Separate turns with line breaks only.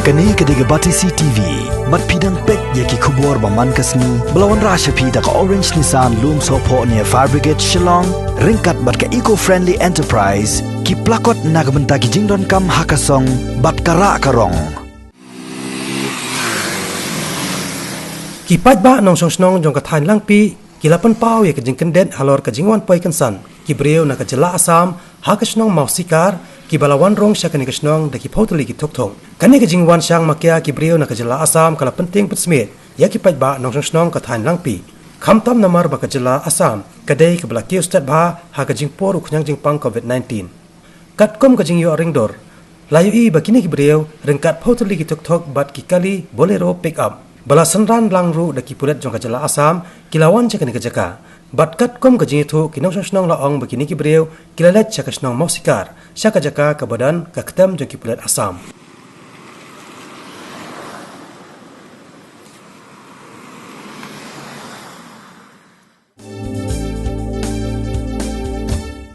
Kani kediga bati CTV, mat pidang pek yaki kubor baman kasni, belawan rasha pida ka Orange Nissan Loom Sopo near Fire Brigade Shillong, ringkat bat ka eco-friendly enterprise, ki plakot nagbenta ki jingdon kam hakasong, bat kara karong.
Ki pat ba nong song jong kathain lang pi, ki lapan pau ya kajing kendet halor kajing wan poi kansan, ki breu na kajela asam, hakasnong mausikar, ki balawan rong sya kani kasnong da ki potoli ki tok kani kajing wan syang makya ki breu na kajela asam kala penting petsmit ya ki pat ba nong song kathain lang pi khamtam namar ba kajela asam kadai ke bala kiu stat ba ha kajing poru khnyang jing pang covid-19 katkom kajing yo ringdor layu i bakini ki breu ringkat potoli ki tok bat ki kali bolero pick up bala sanran langru da ki pulet jong kajela asam kilawan sya kani kajaka bat kat kom kajing itu kinong song la ong bakini ki breu kilalet sya kasnong mausikar sya kajaka ka badan ka ketam jong ki pulet asam